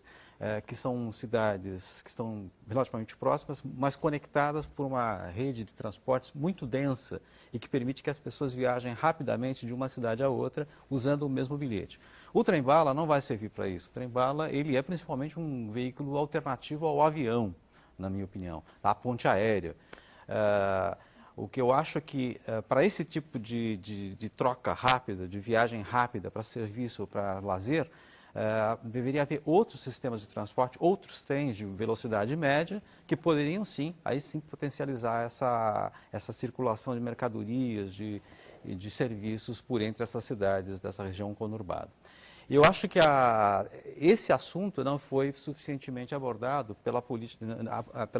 [SPEAKER 7] que são cidades que estão relativamente próximas, mas conectadas por uma rede de transportes muito densa e que permite que as pessoas viajem rapidamente de uma cidade a outra usando o mesmo bilhete. O trem-bala não vai servir para isso. O trem-bala, ele é principalmente um veículo alternativo ao avião, na minha opinião, à ponte aérea. O que eu acho é que para esse tipo de troca rápida, de viagem rápida para serviço ou para lazer, deveria haver outros sistemas de transporte, outros trens de velocidade média, que poderiam sim, aí sim potencializar essa circulação de mercadorias, de serviços por entre essas cidades dessa região conurbada. E eu acho que esse assunto não foi suficientemente abordado pela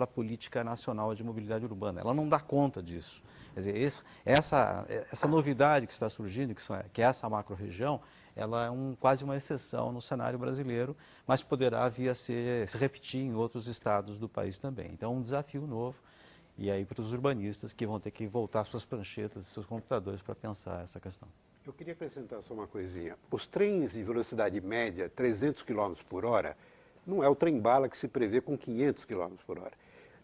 [SPEAKER 7] política nacional de mobilidade urbana. Ela não dá conta disso. Quer dizer, essa novidade que está surgindo, que é essa macro-região, ela é quase uma exceção no cenário brasileiro, mas poderá vir a se repetir em outros estados do país também. Então, um desafio novo, e aí para os urbanistas que vão ter que voltar suas pranchetas e seus computadores para pensar essa questão.
[SPEAKER 6] Eu queria acrescentar só uma coisinha. Os trens de velocidade média, 300 km por hora, não é o trem-bala que se prevê com 500 km por hora.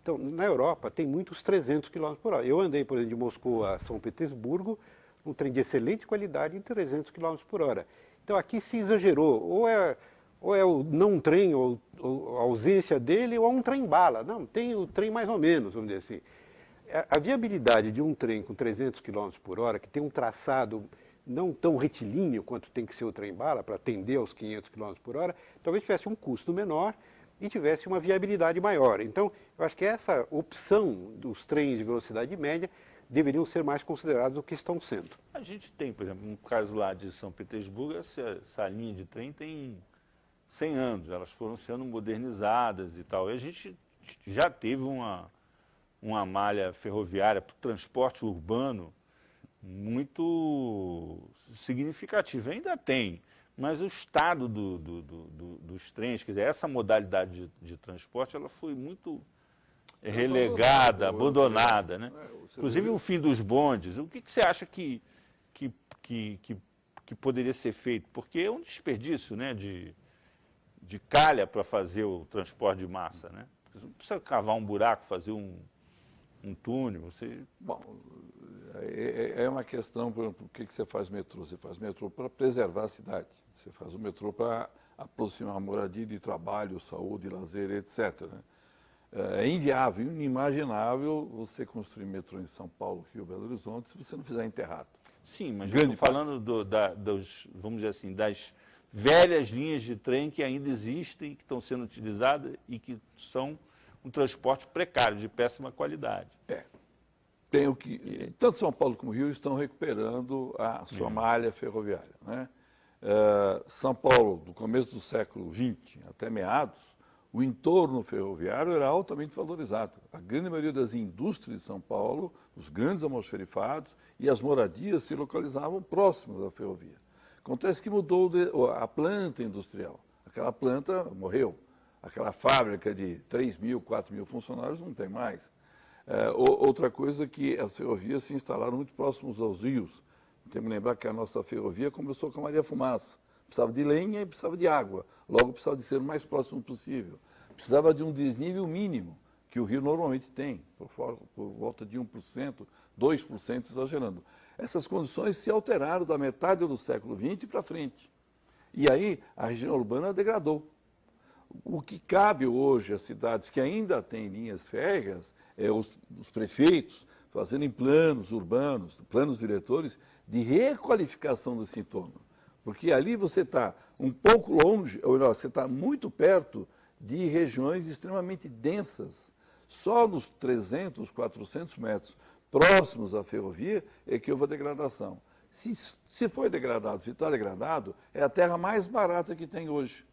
[SPEAKER 6] Então, na Europa, tem muitos 300 km por hora. Eu andei, por exemplo, de Moscou a São Petersburgo, um trem de excelente qualidade em 300 km por hora. Então, aqui se exagerou. Ou é o não trem, ou a ausência dele, ou é um trem-bala. Não, tem o trem mais ou menos, vamos dizer assim. A viabilidade de um trem com 300 km por hora, que tem um traçado não tão retilíneo quanto tem que ser o trem-bala para atender aos 500 km por hora, talvez tivesse um custo menor e tivesse uma viabilidade maior. Então, eu acho que essa opção dos trens de velocidade média deveriam ser mais considerados do que estão sendo.
[SPEAKER 1] A gente tem, por exemplo, no caso lá de São Petersburgo, essa linha de trem tem 100 anos, elas foram sendo modernizadas e tal. E a gente já teve uma malha ferroviária para o transporte urbano muito significativa. Ainda tem, mas o estado dos trens, quer dizer, essa modalidade de transporte, ela foi muito relegada, abandonada, né? Inclusive o fim dos bondes. O que você acha que poderia ser feito? Porque é um desperdício, né, de calha para fazer o transporte de massa, né? Você não precisa cavar um buraco, fazer um túnel.
[SPEAKER 5] Bom, é uma questão, por exemplo, por que você faz metrô? Você faz metrô para preservar a cidade. Você faz o metrô para aproximar a moradia de trabalho, saúde, lazer, etc. Né? É inviável, inimaginável você construir metrô em São Paulo, Rio, Belo Horizonte, se você não fizer enterrado.
[SPEAKER 1] Sim, mas eu estou falando vamos dizer assim, das velhas linhas de trem que ainda existem, que estão sendo utilizadas e que são um transporte precário, de péssima qualidade.
[SPEAKER 5] Tanto São Paulo como Rio estão recuperando a sua malha ferroviária, né? São Paulo, do começo do século XX até meados, o entorno ferroviário era altamente valorizado. A grande maioria das indústrias de São Paulo, os grandes almoxarifados e as moradias se localizavam próximos da ferrovia. Acontece que mudou a planta industrial. Aquela planta morreu. Aquela fábrica de 3.000, 4.000 funcionários não tem mais. Outra coisa é que as ferrovias se instalaram muito próximos aos rios. Temos que lembrar que a nossa ferrovia começou com a Maria Fumaça. Precisava de lenha e precisava de água. Logo, precisava de ser o mais próximo possível. Precisava de um desnível mínimo, que o rio normalmente tem, por volta de 1%, 2%, exagerando. Essas condições se alteraram da metade do século XX para frente. E aí, a região urbana degradou. O que cabe hoje às cidades que ainda têm linhas férreas é os prefeitos fazerem planos urbanos, planos diretores de requalificação desse entorno. Porque ali você está um pouco longe, ou melhor, você está muito perto de regiões extremamente densas. Só nos 300, 400 metros próximos à ferrovia é que houve a degradação. Se foi degradado, se está degradado, é a terra mais barata que tem hoje.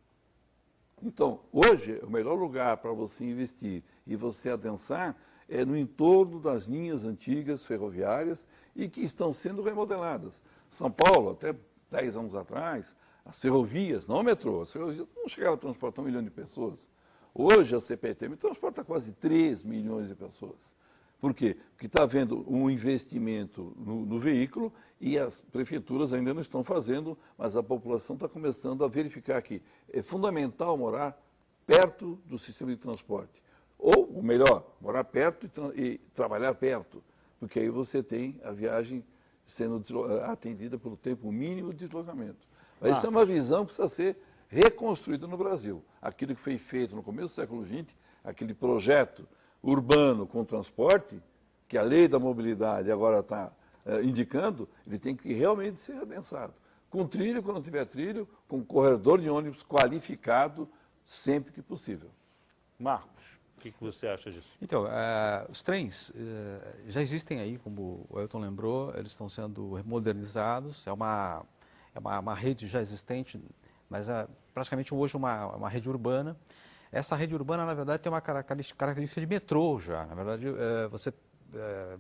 [SPEAKER 5] Então, hoje, o melhor lugar para você investir e você adensar é no entorno das linhas antigas ferroviárias e que estão sendo remodeladas. São Paulo, até 10 anos atrás, as ferrovias, não o metrô, as ferrovias não chegavam a transportar 1 milhão de pessoas. Hoje a CPTM transporta quase 3 milhões de pessoas. Por quê? Porque está havendo um investimento no veículo e as prefeituras ainda não estão fazendo, mas a população está começando a verificar que é fundamental morar perto do sistema de transporte. Ou melhor, morar perto e trabalhar perto, porque aí você tem a viagem sendo atendida pelo tempo mínimo de deslocamento. Mas isso é uma visão que precisa ser reconstruída no Brasil. Aquilo que foi feito no começo do século XX, aquele projeto urbano com transporte, que a lei da mobilidade agora está indicando, ele tem que realmente ser adensado. Com trilho, quando tiver trilho, com corredor de ônibus qualificado, sempre que possível.
[SPEAKER 1] Marcos, o que você acha disso?
[SPEAKER 7] Então, os trens já existem aí, como o Ailton lembrou, eles estão sendo modernizados, é uma rede já existente, mas é praticamente hoje uma rede urbana. Essa rede urbana, na verdade, tem uma característica de metrô já. Na verdade,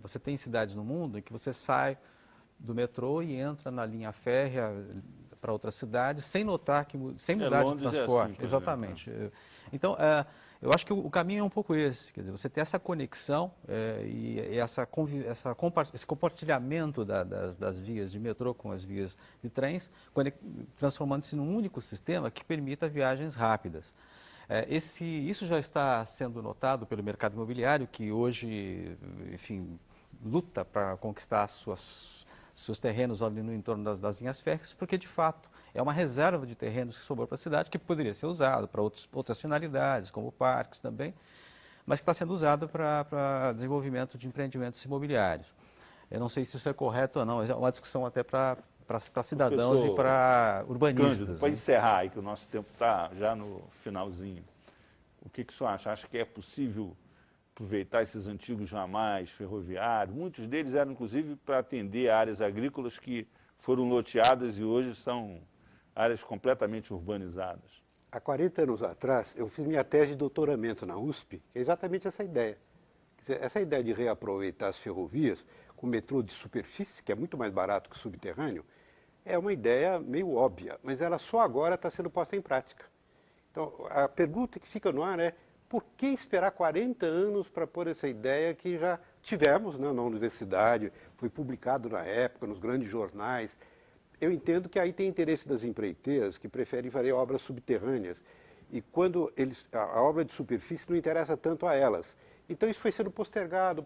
[SPEAKER 7] você tem cidades no mundo em que você sai do metrô e entra na linha férrea para outra cidade sem notar sem mudar de transporte. Assim, exatamente. Então, eu acho que o caminho é um pouco esse, quer dizer, você ter essa conexão e esse compartilhamento das vias de metrô com as vias de trens, transformando-se num único sistema que permita viagens rápidas. Isso já está sendo notado pelo mercado imobiliário, que hoje, enfim, luta para conquistar seus terrenos ali no entorno das linhas férreas, porque, de fato, é uma reserva de terrenos que sobrou para a cidade, que poderia ser usado para outras finalidades, como parques também, mas que está sendo usado para desenvolvimento de empreendimentos imobiliários. Eu não sei se isso é correto ou não, é uma discussão até para cidadãos e para urbanistas.
[SPEAKER 1] Cândido, para encerrar aí, que o nosso tempo está já no finalzinho, o que o senhor acha? Acha que é possível aproveitar esses antigos ramais ferroviários? Muitos deles eram, inclusive, para atender áreas agrícolas que foram loteadas e hoje são áreas completamente urbanizadas.
[SPEAKER 6] Há 40 anos atrás, eu fiz minha tese de doutoramento na USP, que é exatamente essa ideia. Essa ideia de reaproveitar as ferrovias com metrô de superfície, que é muito mais barato que o subterrâneo, é uma ideia meio óbvia, mas ela só agora está sendo posta em prática. Então, a pergunta que fica no ar é: por que esperar 40 anos para pôr essa ideia que já tivemos, né, na universidade, foi publicado na época, nos grandes jornais? Eu entendo que aí tem interesse das empreiteiras que preferem fazer obras subterrâneas. E quando a obra de superfície não interessa tanto a elas. Então isso foi sendo postergado,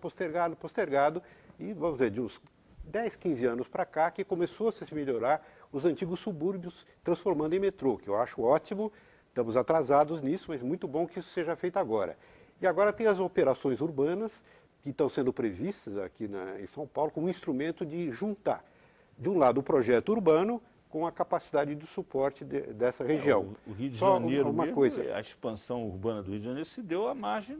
[SPEAKER 6] e vamos dizer, de uns 10, 15 anos para cá, que começou a se melhorar os antigos subúrbios, transformando em metrô, que eu acho ótimo. Estamos atrasados nisso, mas muito bom que isso seja feito agora. E agora tem as operações urbanas, que estão sendo previstas aqui em São Paulo, como um instrumento de juntar, de um lado, o projeto urbano com a capacidade de suporte dessa região.
[SPEAKER 1] O Rio de Janeiro, a expansão urbana do Rio de Janeiro se deu à margem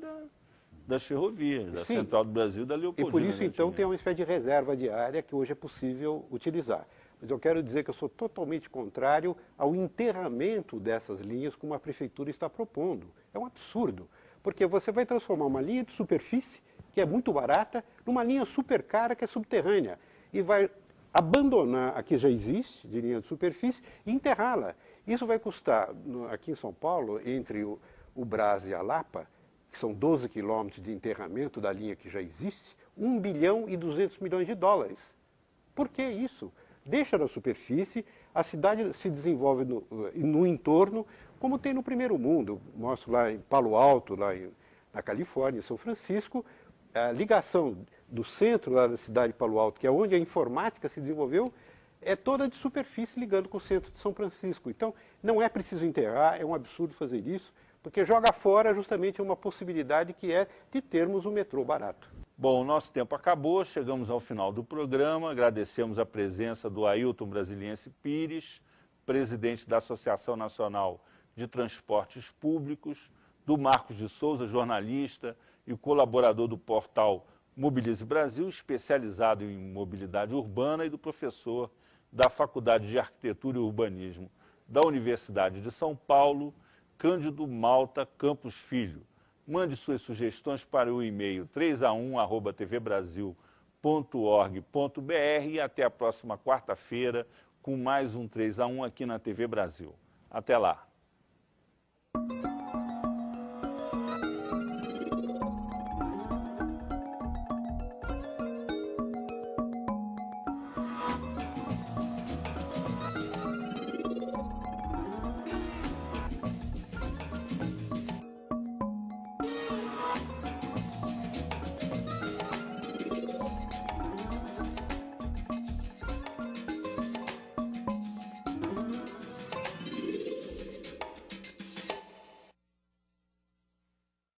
[SPEAKER 1] das ferrovias, da Central do Brasil e da Leopoldina.
[SPEAKER 6] E por isso, então, tem uma espécie de reserva diária que hoje é possível utilizar. Mas eu quero dizer que eu sou totalmente contrário ao enterramento dessas linhas como a prefeitura está propondo. É um absurdo, porque você vai transformar uma linha de superfície, que é muito barata, numa linha super cara que é subterrânea, e vai abandonar a que já existe, de linha de superfície, e enterrá-la. Isso vai custar, aqui em São Paulo, entre o Brás e a Lapa, que são 12 quilômetros de enterramento da linha que já existe, 1 bilhão e 200 milhões de dólares. Por que isso? Deixa na superfície, a cidade se desenvolve no entorno, como tem no primeiro mundo. Mostro lá em Palo Alto, na Califórnia, em São Francisco, a ligação do centro lá da cidade de Palo Alto, que é onde a informática se desenvolveu, é toda de superfície ligando com o centro de São Francisco. Então, não é preciso enterrar, é um absurdo fazer isso, porque joga fora justamente uma possibilidade que é de termos um metrô barato.
[SPEAKER 1] Bom, o nosso tempo acabou, chegamos ao final do programa, agradecemos a presença do Ailton Brasiliense Pires, presidente da Associação Nacional de Transportes Públicos, do Marcos de Souza, jornalista e colaborador do portal Mobilize Brasil, especializado em mobilidade urbana, e do professor da Faculdade de Arquitetura e Urbanismo da Universidade de São Paulo, Cândido Malta Campos Filho. Mande suas sugestões para o e-mail 3a1@tvbrasil.org.br e até a próxima quarta-feira com mais um 3 a 1 aqui na TV Brasil. Até lá!